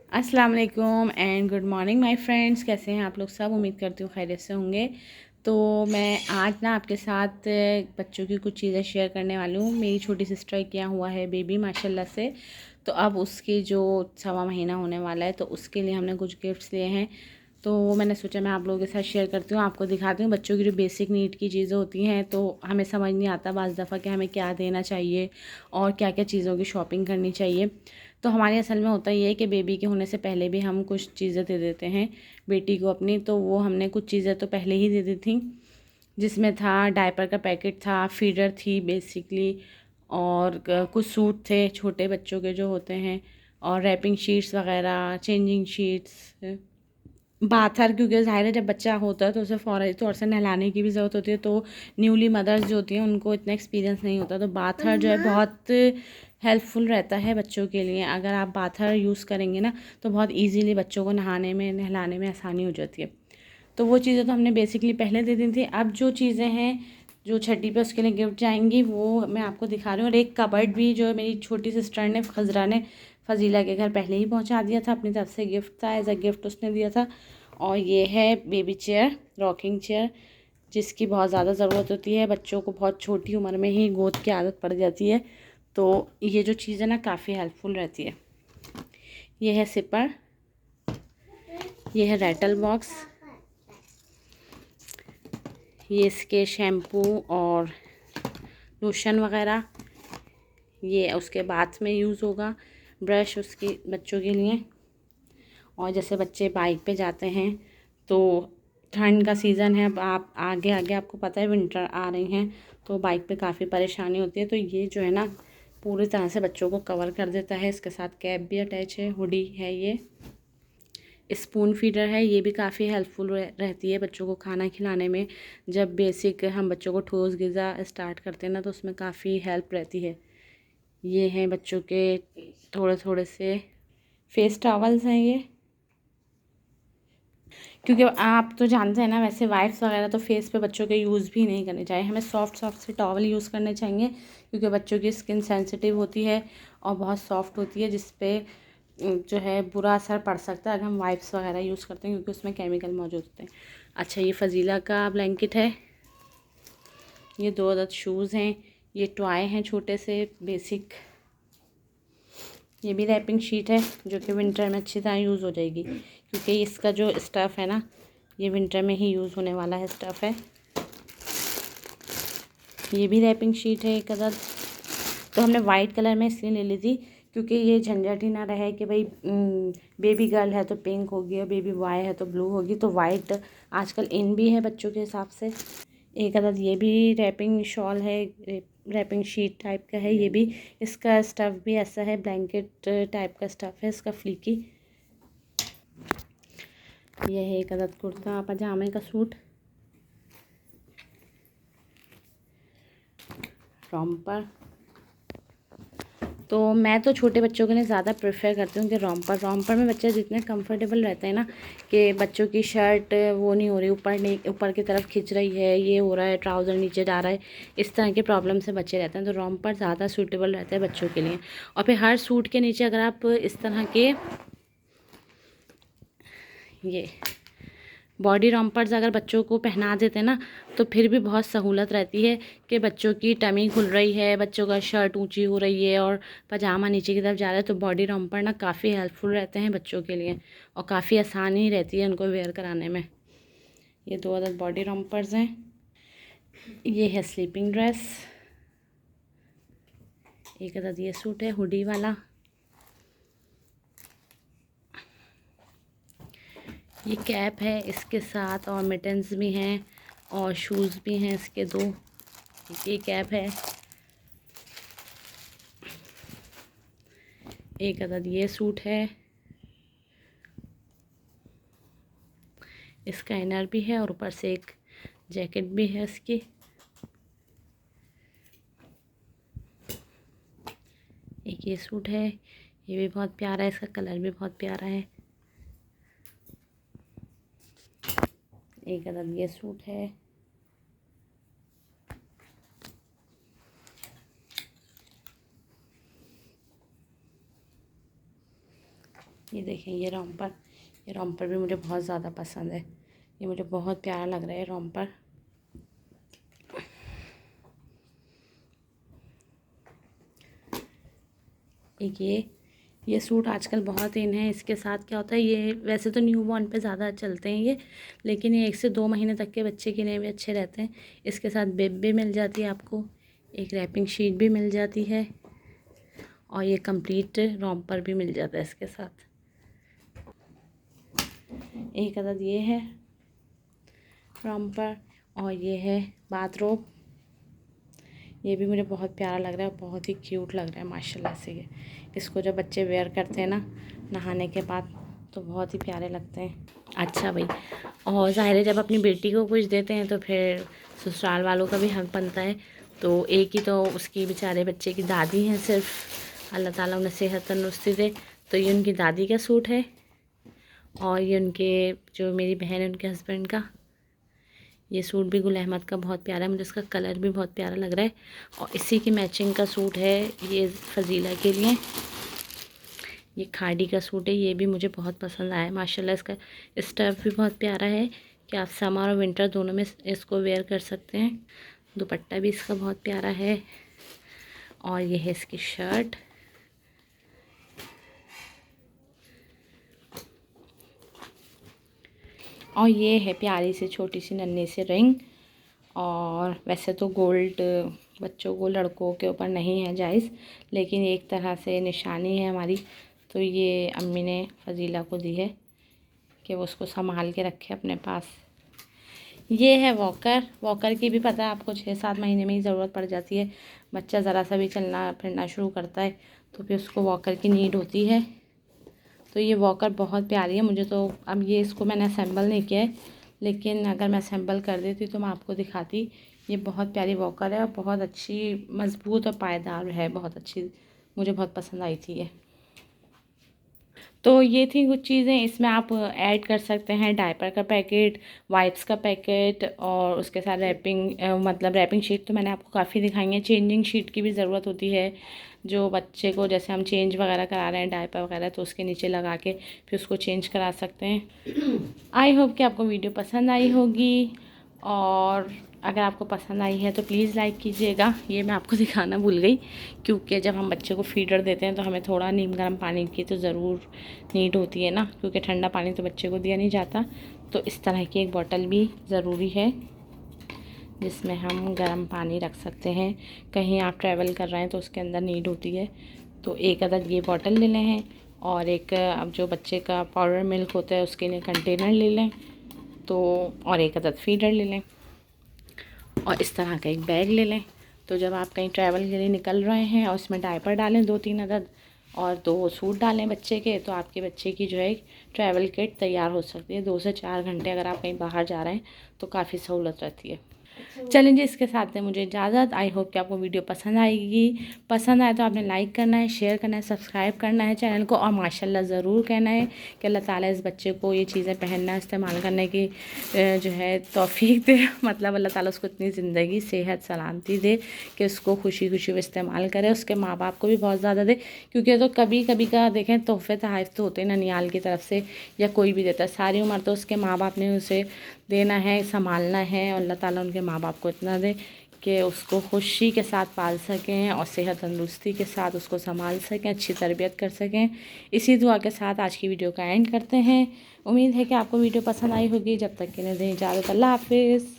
अस्सलाम वालेकुम and good morning my friends. कैसे हैं आप लोग सब? उम्मीद करती हूँ खैरियत से होंगे। तो मैं आज ना आपके साथ बच्चों की कुछ चीज़ें शेयर करने वाली हूँ। मेरी छोटी सिस्टर किया हुआ है बेबी माशाल्लाह से। तो अब उसकी जो 1.25 महीना होने वाला है, तो उसके लिए हमने कुछ गिफ्ट्स लिए हैं। तो वो मैंने सोचा मैं आप लोगों के साथ शेयर करती हूँ, आपको दिखाती हूँ। बच्चों की जो बेसिक नीड की चीज़ें होती हैं तो हमें समझ नहीं आता बाज़ दफ़ा कि हमें क्या देना चाहिए और क्या क्या चीज़ों की शॉपिंग करनी चाहिए। तो हमारे असल में होता ये है कि बेबी के होने से पहले भी हम कुछ चीज़ें दे देते हैं बेटी को अपनी। तो वो हमने कुछ चीज़ें तो पहले ही दे दी थी, जिसमें था डायपर का पैकेट था, फीडर थी बेसिकली, और कुछ सूट थे छोटे बच्चों के जो होते हैं, और रैपिंग शीट्स वगैरह, चेंजिंग शीट्स, बाथर, क्योंकि ज़ाहिर है जब बच्चा होता है तो उसे फ़ौरी तौर से नहलाने की भी ज़रूरत होती है। तो न्यूली मदर्स जो होती हैं उनको इतना एक्सपीरियंस नहीं होता, तो बाथर जो है बहुत हेल्पफुल रहता है बच्चों के लिए। अगर आप बाथर यूज़ करेंगे ना तो बहुत इजीली बच्चों को नहाने में नहलाने में आसानी हो जाती है। तो वो चीज़ें तो हमने बेसिकली पहले दे दी थी। अब जो चीज़ें हैं जो छठी पे उसके लिए गिफ्ट जाएंगी वो मैं आपको दिखा रही हूँ। और एक कबर्ड भी जो मेरी छोटी सिस्टर ने, खजरा ने, फ़जीला के घर पहले ही पहुँचा दिया था, अपनी तरफ से गिफ्ट था, एज अ गिफ्ट उसने दिया था। और ये है बेबी चेयर, रॉकिंग चेयर, जिसकी बहुत ज़्यादा ज़रूरत होती है। बच्चों को बहुत छोटी उम्र में ही गोद की आदत पड़ जाती है, तो ये जो चीज़ है ना काफ़ी हेल्पफुल रहती है। ये है सिपर, ये है रैटल बॉक्स, ये इसके शैम्पू और लोशन वगैरह, ये उसके बाथ में यूज़ होगा। ब्रश उसकी बच्चों के लिए। और जैसे बच्चे बाइक पे जाते हैं तो ठंड का सीज़न है, अब आप आगे आगे आपको पता है विंटर आ रही हैं, तो बाइक पे काफ़ी परेशानी होती है। तो ये जो है ना पूरी तरह से बच्चों को कवर कर देता है। इसके साथ कैप भी अटैच है, हुडी है, ये स्पून फीडर है, ये भी काफ़ी हेल्पफुल रहती है बच्चों को खाना खिलाने में। जब बेसिक हम बच्चों को ठोस ग़िज़ा स्टार्ट करते हैं ना तो उसमें काफ़ी हेल्प रहती है। ये हैं बच्चों के थोड़े थोड़े से फेस टॉवल्स हैं ये, क्योंकि आप तो जानते हैं ना वैसे वाइप्स वगैरह तो फेस पे बच्चों के यूज़ भी नहीं करने चाहिए। हमें सॉफ्ट सॉफ्ट से टॉवल यूज़ करने चाहिए, क्योंकि बच्चों की स्किन सेंसिटिव होती है और बहुत सॉफ्ट होती है, जिस पे जो है बुरा असर पड़ सकता है अगर हम वाइप्स वगैरह यूज़ करते हैं, क्योंकि उसमें केमिकल मौजूद होते हैं। अच्छा, ये फ़जीला का ब्लैंकेट है, ये 2 अदद शूज़ हैं, ये टॉय हैं छोटे से बेसिक, ये भी रैपिंग शीट है जो कि विंटर में अच्छी तरह यूज़ हो जाएगी, क्योंकि इसका जो स्टफ़ है ना ये विंटर में ही यूज़ होने वाला है स्टफ़ है। ये भी रैपिंग शीट है एक अदद। तो हमने वाइट कलर में इसलिए ले ली थी क्योंकि ये झंझट ही ना रहे कि भाई बेबी गर्ल है तो पिंक होगी और बेबी बॉय है तो ब्लू होगी। तो वाइट आजकल इन भी है बच्चों के हिसाब से। एक अदद ये भी रैपिंग शॉल है, रैपिंग शीट टाइप का है ये भी। इसका स्टफ़ भी ऐसा है, ब्लैंकेट टाइप का स्टफ़ है इसका, फ्लीकी। यह है एक अदद कुर्ता पजामे का सूट, रॉम्पर। तो मैं तो छोटे बच्चों के लिए ज़्यादा प्रेफर करती हूँ कि रॉम्पर में बच्चे जितने कंफर्टेबल रहते हैं ना, कि बच्चों की शर्ट वो नहीं हो रही, ऊपर नहीं, ऊपर की तरफ खिंच रही है, ये हो रहा है, ट्राउज़र नीचे जा रहा है, इस तरह की प्रॉब्लम से बच्चे रहते हैं। तो रॉम्पर ज़्यादा सूटेबल रहता है बच्चों के लिए। और फिर हर सूट के नीचे अगर आप इस तरह के ये बॉडी रॉम्पर्स अगर बच्चों को पहना देते हैं ना तो फिर भी बहुत सहूलत रहती है कि बच्चों की टमी खुल रही है, बच्चों का शर्ट ऊंची हो रही है और पजामा नीचे की तरफ जा रहा है, तो बॉडी रॉम्पर ना काफ़ी हेल्पफुल रहते हैं बच्चों के लिए और काफ़ी आसानी रहती है उनको वेयर कराने में। ये 2 अदद बॉडी रॉम्पर्स हैं। ये है स्लीपिंग ड्रेस, एक अदद ये सूट है हुडी वाला। ये कैप है इसके साथ, और मिटन्स भी हैं और शूज़ भी हैं इसके 2। ये कैप है, एक अदद ये सूट है, इसका इनर भी है और ऊपर से एक जैकेट भी है इसकी। एक ये सूट है, ये भी बहुत प्यारा है, इसका कलर भी बहुत प्यारा है। एक अदद ये सूट है, ये देखें ये रॉम्पर भी मुझे बहुत ज़्यादा पसंद है। ये मुझे बहुत प्यारा लग रहा है रॉम्पर। एक ये सूट आजकल बहुत इन है। इसके साथ क्या होता है, ये वैसे तो न्यू बॉर्न पे ज़्यादा चलते हैं ये, लेकिन ये 1 से 2 महीने तक के बच्चे के लिए भी अच्छे रहते हैं। इसके साथ बिब भी मिल जाती है आपको, एक रैपिंग शीट भी मिल जाती है और ये कंप्लीट रॉम्पर भी मिल जाता है इसके साथ। एक अदद ये है रॉम्पर और ये है बाथरोब। ये भी मुझे बहुत प्यारा लग रहा है, बहुत ही क्यूट लग रहा है माशाल्लाह से। ये इसको जब बच्चे वेयर करते हैं ना नहाने के बाद तो बहुत ही प्यारे लगते हैं। अच्छा भाई, और ज़ाहिर है जब अपनी बेटी को कुछ देते हैं तो फिर ससुराल वालों का भी हक बनता है। तो एक ही तो उसकी बेचारे बच्चे की दादी हैं सिर्फ, अल्लाह ताला उन्हें सेहत तंदुरुस्ती दे। तो ये उनकी दादी का सूट है और ये उनके जो मेरी बहन है उनके हस्बैंड का। ये सूट भी गुल अहमद का बहुत प्यारा है, मुझे इसका कलर भी बहुत प्यारा लग रहा है। और इसी की मैचिंग का सूट है ये फ़जीला के लिए। ये खाड़ी का सूट है, ये भी मुझे बहुत पसंद आया माशाल्लाह। इसका स्टफ़ भी बहुत प्यारा है कि आप समर और विंटर दोनों में इसको वेयर कर सकते हैं। दुपट्टा भी इसका बहुत प्यारा है और ये है इसकी शर्ट। और ये है प्यारी सी छोटी सी नन्ही सी रिंग। और वैसे तो गोल्ड बच्चों को लड़कों के ऊपर नहीं है जायज़, लेकिन एक तरह से निशानी है हमारी। तो ये अम्मी ने फ़जीला को दी है कि वो उसको संभाल के रखे अपने पास। ये है वॉकर की भी पता है आपको 6-7 महीने में ही ज़रूरत पड़ जाती है। बच्चा ज़रा सा भी चलना फिरना शुरू करता है तो फिर उसको वॉकर की नीड होती है। तो ये वॉकर बहुत प्यारी है। मुझे तो अब ये इसको मैंने असेंबल नहीं किया है, लेकिन अगर मैं असेंबल कर देती तो मैं आपको दिखाती। ये बहुत प्यारी वॉकर है और बहुत अच्छी मज़बूत और पायदार है, बहुत अच्छी, मुझे बहुत पसंद आई थी ये। तो ये थी कुछ चीज़ें। इसमें आप ऐड कर सकते हैं डायपर का पैकेट, वाइप्स का पैकेट और उसके साथ मतलब रैपिंग शीट तो मैंने आपको काफ़ी दिखाई है। चेंजिंग शीट की भी ज़रूरत होती है, जो बच्चे को जैसे हम चेंज वगैरह करा रहे हैं डायपर वगैरह तो उसके नीचे लगा के फिर उसको चेंज करा सकते हैं। आई होप कि आपको वीडियो पसंद आई होगी, और अगर आपको पसंद आई है तो प्लीज़ लाइक कीजिएगा। ये मैं आपको दिखाना भूल गई, क्योंकि जब हम बच्चे को फीडर देते हैं तो हमें थोड़ा नीम गर्म पानी की तो ज़रूर नीड होती है ना, क्योंकि ठंडा पानी तो बच्चे को दिया नहीं जाता। तो इस तरह की एक बॉटल भी ज़रूरी है जिसमें हम गर्म पानी रख सकते हैं। कहीं आप ट्रैवल कर रहे हैं तो उसके अंदर नीड होती है। तो एक अदद ये बॉटल ले लें हैं, और एक अब जो बच्चे का पाउडर मिल्क होता है उसके लिए कंटेनर ले लें, तो और एक अदद फीडर ले लें और इस तरह का एक बैग ले लें। तो जब आप कहीं ट्रैवल के लिए निकल रहे हैं और इसमें डायपर डालें 2-3 अदद और 2 सूट डालें बच्चे के, तो आपके बच्चे की जो है ट्रैवल किट तैयार हो सकती है। 2 से 4 घंटे अगर आप कहीं बाहर जा रहे हैं तो काफ़ी सहूलत रहती है। चलें जी, इसके साथ है मुझे इजाज़त। आई होप कि आपको वीडियो पसंद आएगी। पसंद आए तो आपने लाइक करना है, शेयर करना है, सब्सक्राइब करना है चैनल को, और माशाल्लाह ज़रूर कहना है कि अल्लाह ताला इस बच्चे को ये चीज़ें पहनना इस्तेमाल करने की जो है तौफीक दे। मतलब अल्लाह ताला उसको इतनी ज़िंदगी सेहत सलामती दे कि उसको खुशी खुशी वो इस्तेमाल करे, उसके माँ बाप को भी बहुत ज़्यादा दे। क्योंकि तो कभी कभी का देखें तोहफ़े तोहफ़ तो होते हैं ननियाल की तरफ से या कोई भी देता है, सारी उम्र तो उसके माँ बाप ने उसे देना है, संभालना है। और अल्लाह ताला उनके माँ बाप को इतना दे कि उसको खुशी के साथ पाल सकें और सेहत तंदुरुस्ती के साथ उसको संभाल सकें, अच्छी तरबियत कर सकें। इसी दुआ के साथ आज की वीडियो का एंड करते हैं। उम्मीद है कि आपको वीडियो पसंद आई होगी। जब तक के लिए दें इजाज़त, अल्लाह हाफ़िज़।